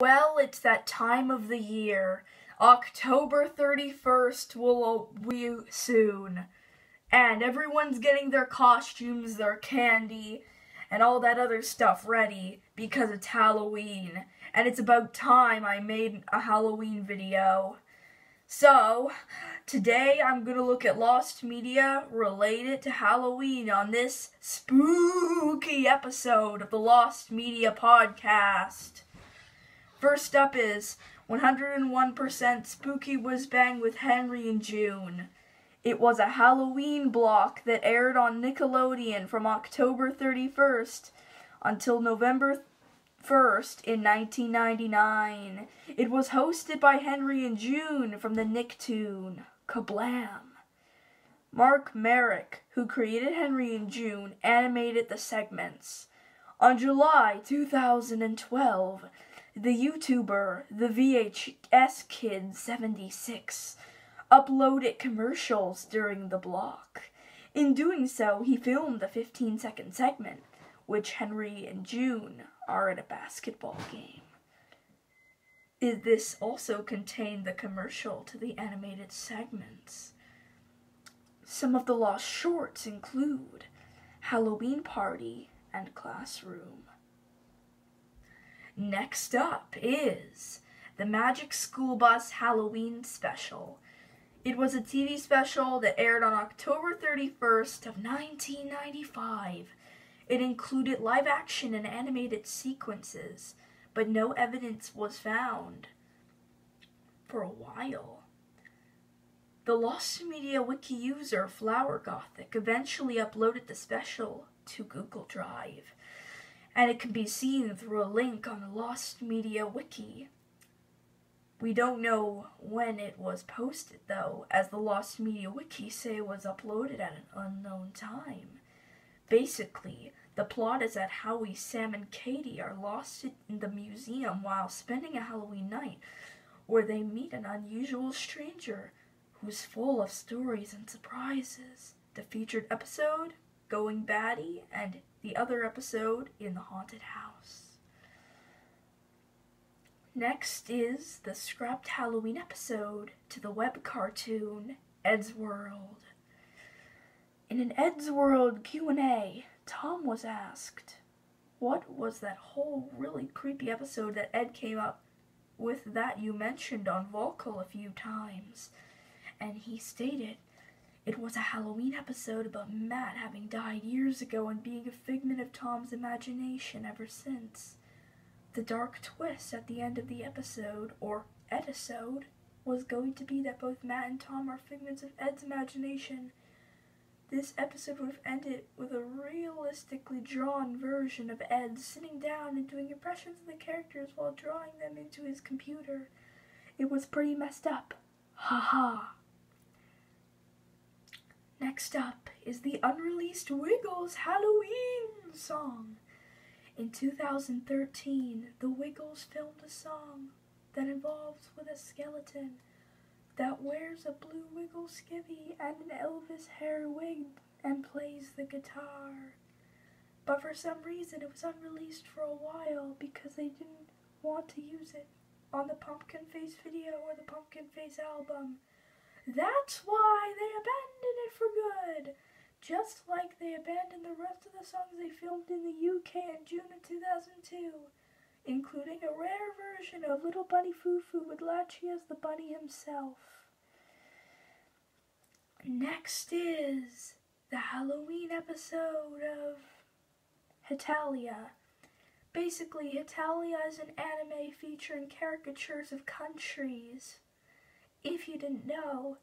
Well, it's that time of the year. October 31st will be soon. And everyone's getting their costumes, their candy, and all that other stuff ready because it's Halloween. And it's about time I made a Halloween video. So, today I'm going to look at lost media related to Halloween on this spooky episode of the Lost Media Podcast. First up is 101% Spooky Whiz Bang with Henry and June. It was a Halloween block that aired on Nickelodeon from October 31st until November 1st in 1999. It was hosted by Henry and June from the Nicktoon. Kablam! Mark Merrick, who created Henry and June, animated the segments. On July 2012, the YouTuber, the VHS Kid 76, uploaded commercials during the block. In doing so, he filmed a 15-second segment, which Henry and June are at a basketball game. This also contained the commercial to the animated segments. Some of the lost shorts include Halloween Party and Classroom. Next up is the Magic School Bus Halloween Special. It was a TV special that aired on October 31st of 1995. It included live action and animated sequences, but no evidence was found for a while. The Lost Media Wiki user Flower Gothic eventually uploaded the special to Google Drive, and it can be seen through a link on the Lost Media Wiki. We don't know when it was posted, though, as the Lost Media Wiki say it was uploaded at an unknown time. Basically, the plot is that Howie, Sam, and Katie are lost in the museum while spending a Halloween night, where they meet an unusual stranger who's full of stories and surprises. The featured episode, Going Batty, and the other episode, In the Haunted House. Next is the scrapped Halloween episode to the web cartoon, Ed's World. In an Ed's World Q&A, Tom was asked, what was that whole really creepy episode that Ed came up with that you mentioned on Vocal a few times? And he stated, it was a Halloween episode about Matt having died years ago and being a figment of Tom's imagination ever since. The dark twist at the end of the episode, or Edisode, was going to be that both Matt and Tom are figments of Ed's imagination. This episode would have ended with a realistically drawn version of Ed sitting down and doing impressions of the characters while drawing them into his computer. It was pretty messed up. Ha ha. Next up is the unreleased Wiggles Halloween song. In 2013, the Wiggles filmed a song that involves with a skeleton that wears a blue Wiggle skivvy and an Elvis hair wig and plays the guitar. But for some reason it was unreleased for a while because they didn't want to use it on the Pumpkin Face video or the Pumpkin Face album. That's why they abandoned it for good. Just like they abandoned the rest of the songs they filmed in the UK in June of 2002, including a rare version of Little Bunny Foo Foo with Latchy as the bunny himself. Next is the Halloween episode of Hetalia. Basically, Hetalia is an anime featuring caricatures of countries, if you didn't know.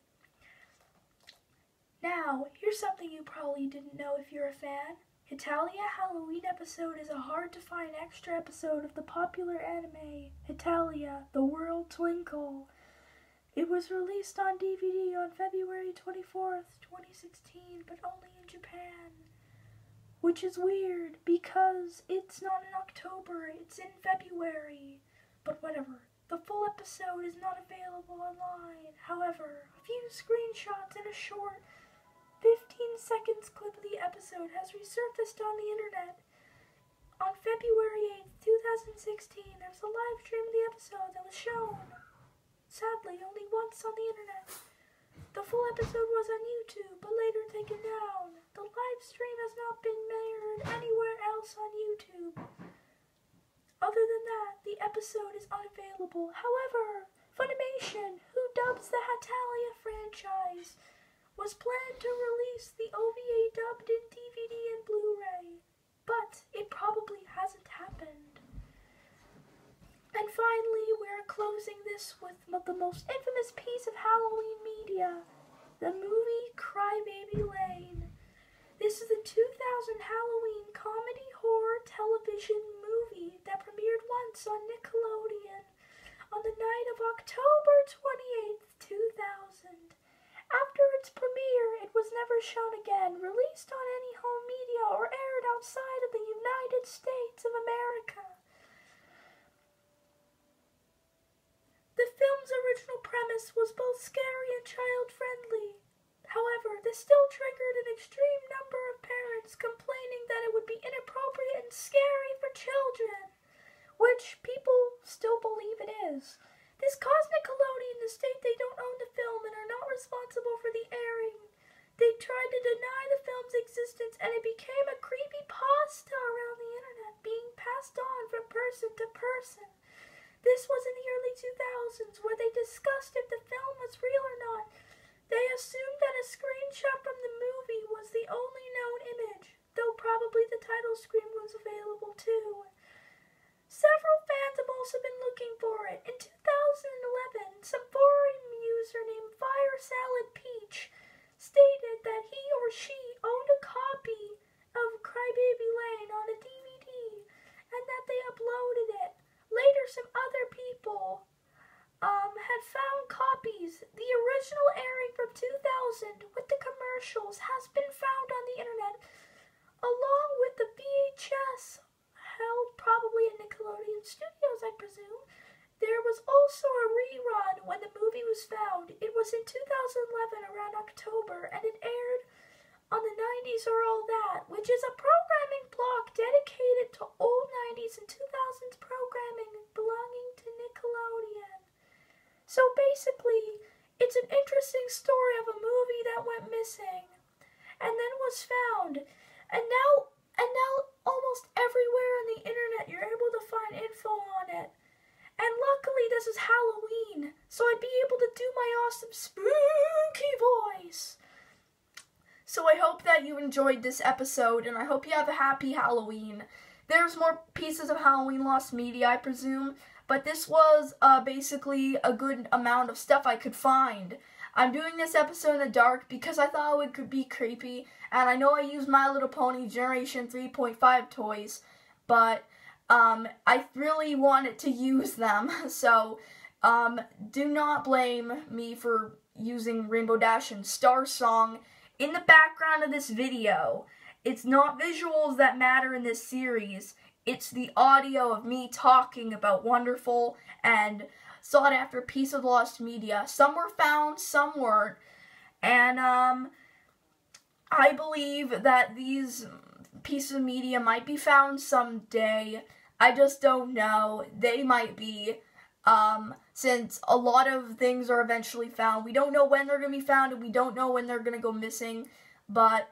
Now, here's something you probably didn't know if you're a fan. Hetalia Halloween episode is a hard-to-find extra episode of the popular anime Hetalia, The World Twinkle. It was released on DVD on February 24th, 2016, but only in Japan. Which is weird, because it's not in October, it's in February. But whatever. The full episode is not available online. However, a few screenshots and a short 15 seconds clip of the episode has resurfaced on the internet. On February 8th, 2016, there was a live stream of the episode that was shown, sadly, only once on the internet. The full episode was on YouTube, but later taken down. The live stream has not been mirrored anywhere else on YouTube. Other than that, the episode is unavailable. However, Funimation, who dubs the Hatalia franchise, was planned to release the OVA dubbed in DVD and Blu-ray, but it probably hasn't happened. And finally, we're closing this with the most infamous piece of Halloween media, the movie Crybaby Lane. This is the 2000 Halloween comedy horror television movie that premiered once on Nickelodeon on the night of October 28th, 2000. After its premiere, it was never shown again, released on any home media, or aired outside of the United States of America. The film's original premise was both scary and child-friendly. However, this still triggered an extreme number of parents complaining that it would be inappropriate and scary for children, which people still believe it is. This caused Nickelodeon to state they don't own the film and are not responsible for the airing. They tried to deny the film's existence, and it became a creepypasta around the internet, being passed on from person to person. This was in the early 2000s, where they discussed if the film was real or not. They assumed that a screenshot from the movie was the only known image, though probably the title screen was available too. Several fans have also been looking for it. In 2011, some forum user named Fire Salad Peach stated that he or she owned a copy of Crybaby Lane on a DVD and that they uploaded it. Later, some other people had found copies. The original airing from 2000 with the commercials has been found on the internet, along with the VHS held probably in Nickelodeon Studios, I presume. There was also a rerun when the movie was found. It was in 2011 around October, and it aired on the 90s or All That, which is a programming block dedicated to old 90s and 2000s programming belonging to Nickelodeon. So basically, it's an interesting story of a movie that went missing and then was found. And now almost everywhere on the internet you're able to find info on it. And luckily this is Halloween, so I'd be able to do my awesome spooky voice. So I hope that you enjoyed this episode, and I hope you have a happy Halloween. There's more pieces of Halloween Lost Media, I presume, but this was basically a good amount of stuff I could find. I'm doing this episode in the dark because I thought it could be creepy, and I know I used My Little Pony Generation 3.5 toys, but I really wanted to use them, so do not blame me for using Rainbow Dash and Star Song in the background of this video. It's not visuals that matter in this series, it's the audio of me talking about wonderful and sought after piece of lost media. Some were found, some weren't, and I believe that these pieces of media might be found someday. I just don't know. They might be, since a lot of things are eventually found. We don't know when they're going to be found, and we don't know when they're going to go missing, but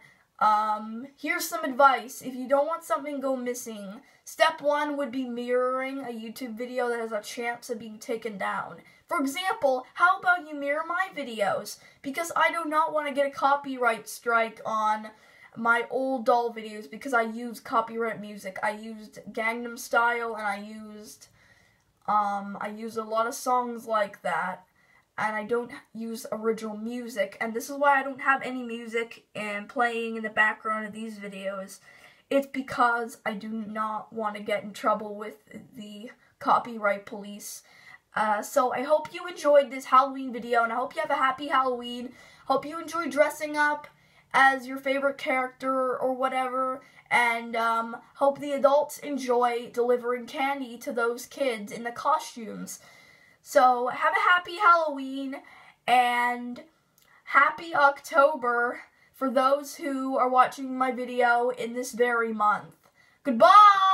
here's some advice. If you don't want something to go missing, step 1 would be mirroring a YouTube video that has a chance of being taken down. For example, how about you mirror my videos? Because I do not want to get a copyright strike on my old doll videos because I used copyright music. I used Gangnam Style, and I used a lot of songs like that, and I don't use original music, and this is why I don't have any music playing in the background of these videos. It's because I do not want to get in trouble with the copyright police. So I hope you enjoyed this Halloween video, and I hope you have a happy Halloween. Hope you enjoy dressing up as your favorite character or whatever, and hope the adults enjoy delivering candy to those kids in the costumes. So have a happy Halloween and happy October for those who are watching my video in this very month. Goodbye!